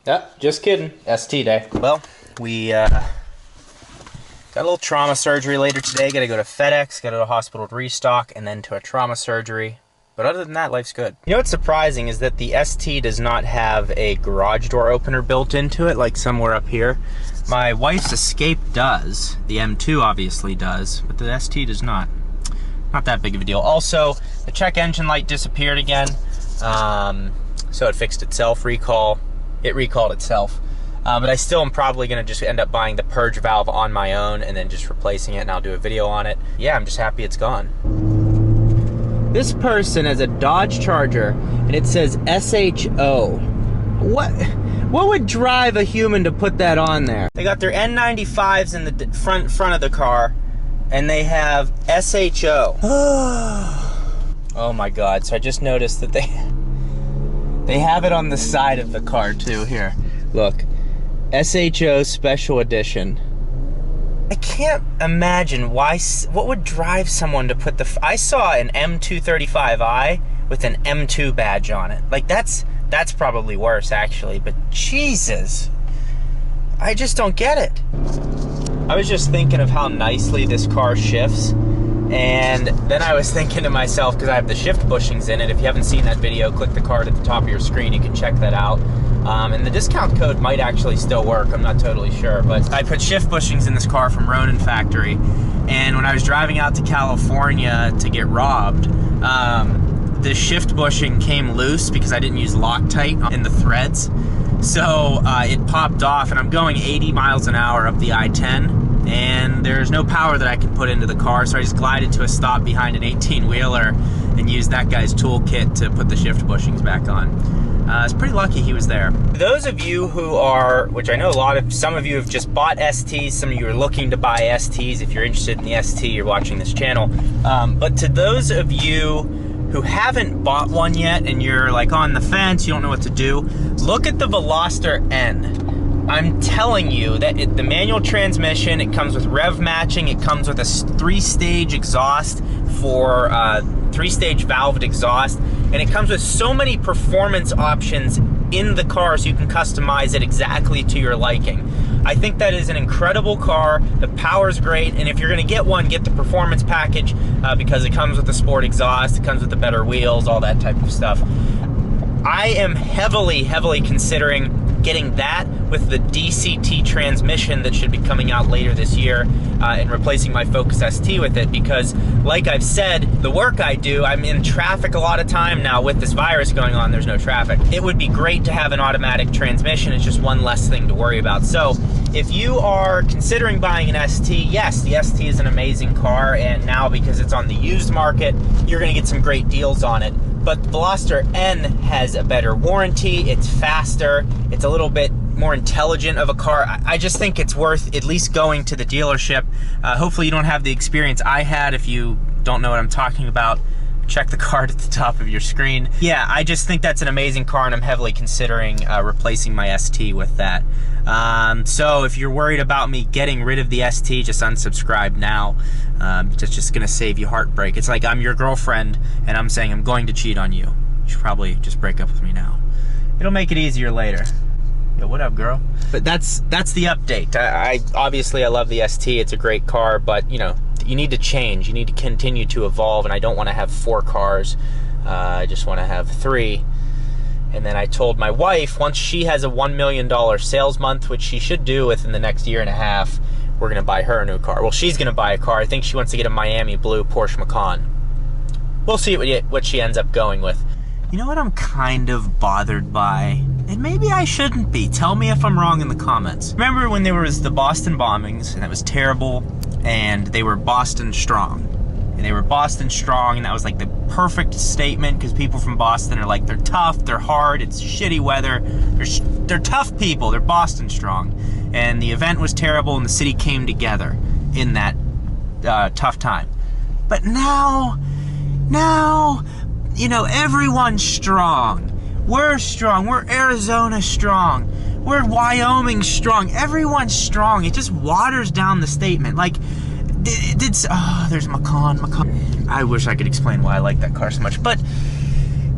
Yep, just kidding. ST day. Well, we got a little trauma surgery later today. Got to go to FedEx, got to go to hospital to restock, and then to a trauma surgery. But other than that, life's good. You know what's surprising is that the ST does not have a garage door opener built into it, like somewhere up here. My wife's Escape does. The M2 obviously does, but the ST does not. Not that big of a deal. Also, the check engine light disappeared again. So it fixed itself, It recalled itself. But I still am probably gonna just end up buying the purge valve on my own and then just replacing it, and I'll do a video on it. Yeah, I'm just happy it's gone. This person has a Dodge Charger and it says SHO. What would drive a human to put that on there? They got their N95s in the front of the car and they have SHO. Oh my God, so I just noticed that they have it on the side of the car too. Here, look, SHO Special Edition. I can't imagine what would drive someone to put I saw an M235i with an M2 badge on it. Like that's probably worse actually, but Jesus, I just don't get it. I was just thinking of how nicely this car shifts, and then I was thinking to myself, because I have the shift bushings in it, if you haven't seen that video, click the card at the top of your screen, you can check that out. And the discount code might actually still work, I'm not totally sure, but I put shift bushings in this car from Ronin Factory, and when I was driving out to California to get robbed, the shift bushing came loose because I didn't use Loctite in the threads. So it popped off, and I'm going 80 miles an hour up the I-10, and there's no power that I can put into the car, so I just glided to a stop behind an 18-wheeler and used that guy's toolkit to put the shift bushings back on. I was pretty lucky he was there. Those of you who are, which I know some of you have just bought STs, some of you are looking to buy STs. If you're interested in the ST, you're watching this channel. But to those of you who haven't bought one yet and you're like on the fence, you don't know what to do, look at the Veloster N. I'm telling you that the manual transmission, it comes with rev matching, it comes with a 3-stage exhaust for 3-stage valved exhaust, and it comes with so many performance options in the car so you can customize it exactly to your liking. I think that is an incredible car. The power's great, and if you're gonna get one, get the performance package because it comes with the sport exhaust, it comes with the better wheels, all that type of stuff. I am heavily considering getting that with the DCT transmission that should be coming out later this year and replacing my Focus ST with it, because like I've said, the work I do, I'm in traffic a lot of time now. With this virus going on, there's no traffic. It would be great to have an automatic transmission. It's just one less thing to worry about. So if you are considering buying an ST, yes, the ST is an amazing car, and now because it's on the used market, you're gonna get some great deals on it. But the Veloster N has a better warranty, it's faster, it's a little bit more intelligent of a car. I just think it's worth at least going to the dealership. Hopefully you don't have the experience I had. If you don't know what I'm talking about, check the card at the top of your screen. Yeah, I just think that's an amazing car, and I'm heavily considering replacing my ST with that. So if you're worried about me getting rid of the ST, just unsubscribe now. It's just gonna save you heartbreak. It's like I'm your girlfriend and I'm saying I'm going to cheat on you. You should probably just break up with me now. It'll make it easier later. Yo, what up, girl? But that's the update. I obviously I love the ST. It's a great car, but you know, you need to change. You need to continue to evolve, and I don't want to have 4 cars. I just want to have 3. And then I told my wife, once she has a $1 million sales month, which she should do within the next year and a half, we're gonna buy her a new car. Well, she's gonna buy a car. I think she wants to get a Miami blue Porsche Macan. We'll see what she ends up going with. You know what I'm kind of bothered by? And maybe I shouldn't be. Tell me if I'm wrong in the comments. Remember when there was the Boston bombings, and that was terrible, and they were Boston strong. And they were Boston strong, and that was like the perfect statement, because people from Boston are like, they're tough, they're hard, it's shitty weather, they're tough people, they're Boston strong. And the event was terrible, and the city came together in that tough time. But now, you know, everyone's strong. We're strong, we're Arizona strong, we're Wyoming strong, everyone's strong. It just waters down the statement. Like, oh, there's Macan. I wish I could explain why I like that car so much, but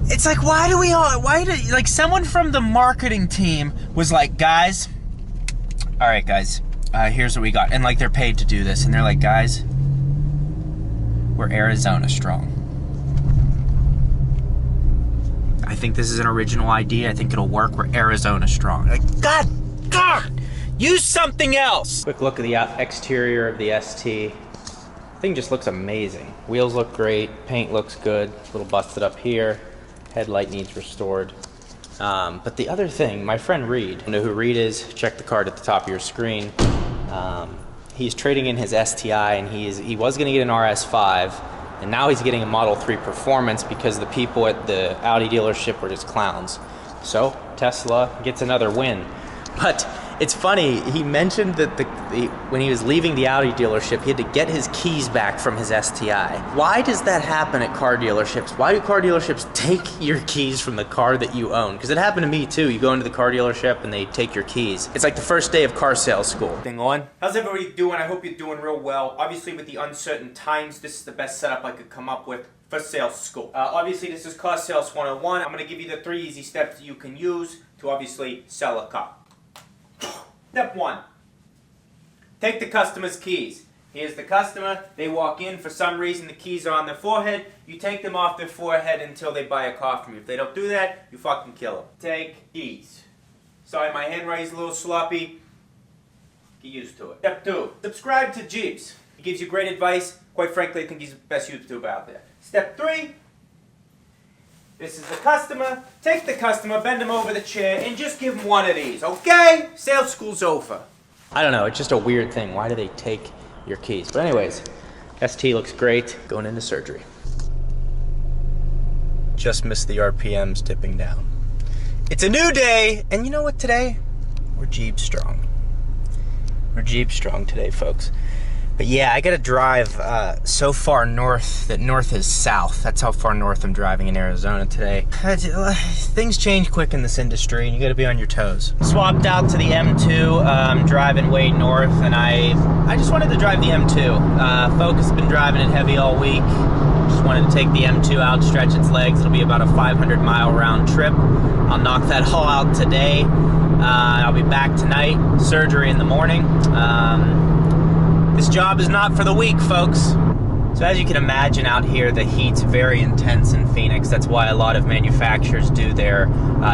It's like, like someone from the marketing team was like, guys, all right, guys, here's what we got. And like, they're paid to do this. And they're like, guys, we're Arizona strong. I think this is an original idea. I think it'll work. We're Arizona strong. Like, God, use something else. Quick look at the exterior of the ST. Thing just looks amazing. Wheels look great. Paint looks good. A little busted up here. Headlight needs restored. But the other thing, my friend Reed, you know who Reed is? Check the card at the top of your screen. He's trading in his STI, and he was going to get an RS5, and now he's getting a Model 3 Performance because the people at the Audi dealership were just clowns. So Tesla gets another win. But it's funny, he mentioned that when he was leaving the Audi dealership, he had to get his keys back from his STI. Why does that happen at car dealerships? Why do car dealerships take your keys from the car that you own? Because it happened to me too. You go into the car dealership and they take your keys. It's like the first day of car sales school. Thing on. How's everybody doing? I hope you're doing real well. Obviously with the uncertain times, this is the best setup I could come up with for sales school. Obviously this is Car Sales 101. I'm going to give you the 3 easy steps that you can use to obviously sell a car. Step 1, take the customer's keys. Here's the customer, they walk in, for some reason the keys are on their forehead, you take them off their forehead until they buy a car from you. If they don't do that, you fucking kill them. Take keys. Sorry, my handwriting's a little sloppy. Get used to it. Step 2, subscribe to Jeeps. He gives you great advice. Quite frankly, I think he's the best YouTuber out there. Step 3, this is the customer. Take the customer, bend him over the chair, and just give him one of these, okay? Sales school's over. I don't know, it's just a weird thing. Why do they take your keys? But anyways, ST looks great. Going into surgery. Just missed the RPMs dipping down. It's a new day, and you know what today? We're Jeep strong. We're Jeep strong today, folks. But yeah, I gotta drive so far north that north is south. That's how far north I'm driving in Arizona today. Things change quick in this industry and you gotta be on your toes. Swapped out to the M2, I'm driving way north, and I just wanted to drive the M2. Focus has been driving it heavy all week. Just wanted to take the M2 out, stretch its legs. It'll be about a 500-mile round trip. I'll knock that all out today. I'll be back tonight, surgery in the morning. This job is not for the weak, folks. So as you can imagine out here, the heat's very intense in Phoenix. That's why a lot of manufacturers do their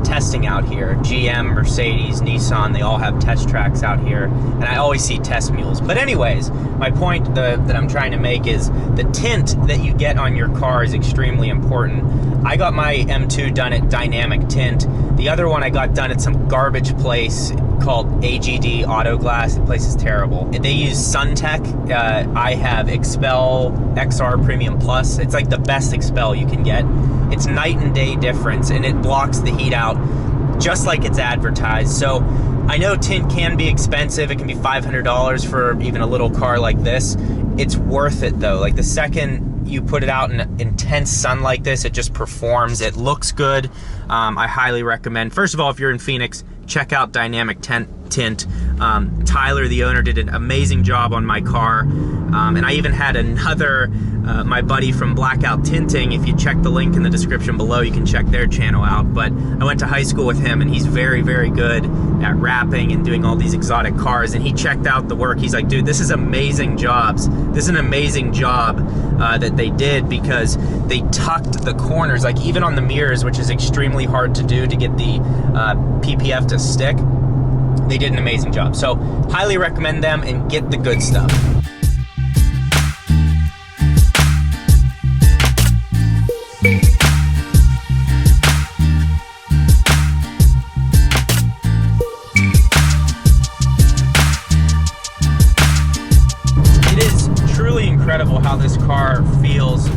testing out here. GM, Mercedes, Nissan, they all have test tracks out here. And I always see test mules. But anyways, my point that I'm trying to make is the tint that you get on your car is extremely important. I got my M2 done at Dynamic Tint. The other one I got done at some garbage place called AGD Auto Glass. The place is terrible. They use SunTech. I have Expel XR Premium Plus. It's like the best Expel you can get. It's night and day difference, and it blocks the heat out just like it's advertised. So I know tint can be expensive. It can be $500 for even a little car like this. It's worth it though. Like the second you put it out in intense sun like this, it just performs. It looks good. I highly recommend. First of all, if you're in Phoenix, check out Dynamic Tint. Tyler, the owner, did an amazing job on my car. And I even had another, my buddy from Blackout Tinting. If you check the link in the description below, you can check their channel out. But I went to high school with him, and he's very, very good at rapping and doing all these exotic cars. And he checked out the work. He's like, dude, this is amazing jobs. This is an amazing job that they did, because they tucked the corners, like even on the mirrors, which is extremely hard to do to get the PPF to stick. They did an amazing job. So highly recommend them and get the good stuff. It is truly incredible how this car feels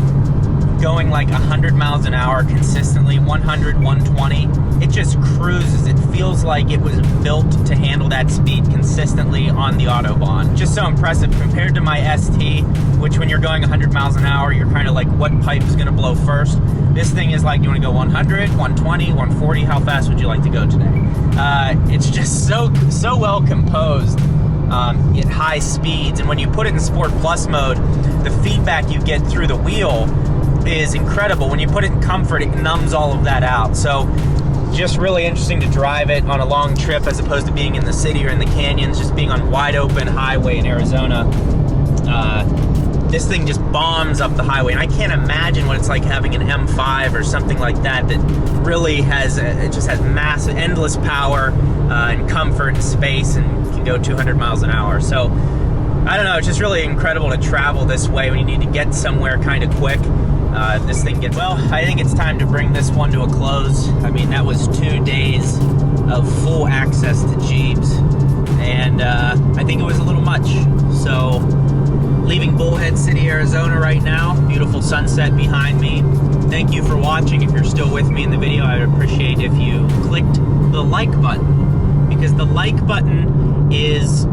going like 100 miles an hour consistently, 100, 120. It just cruises. It feels like it was built to handle that speed consistently on the Autobahn. Just so impressive compared to my ST, which when you're going 100 miles an hour, you're kind of like, what pipe is going to blow first? This thing is like, you want to go 100, 120, 140? How fast would you like to go today? It's just so well composed at high speeds. And when you put it in Sport Plus mode, the feedback you get through the wheel is incredible. When you put it in comfort, it numbs all of that out. So just really interesting to drive it on a long trip as opposed to being in the city or in the canyons, just being on wide open highway in Arizona. This thing just bombs up the highway, and I can't imagine what it's like having an M5 or something like that that really has, it just has massive, endless power and comfort and space and can go 200 miles an hour. So I don't know, it's just really incredible to travel this way when you need to get somewhere kind of quick. This thing gets, well, I think it's time to bring this one to a close. I mean, that was 2 days of full access to Jeeps, and I think it was a little much. So leaving Bullhead City, Arizona right now. Beautiful sunset behind me. Thank you for watching. If you're still with me in the video, I would appreciate if you clicked the like button, because the like button is,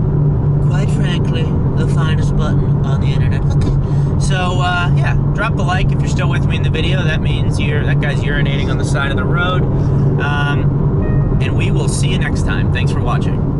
quite frankly, the finest button on the internet. Okay. So, yeah, drop the like if you're still with me in the video. That means that guy's urinating on the side of the road. And we will see you next time. Thanks for watching.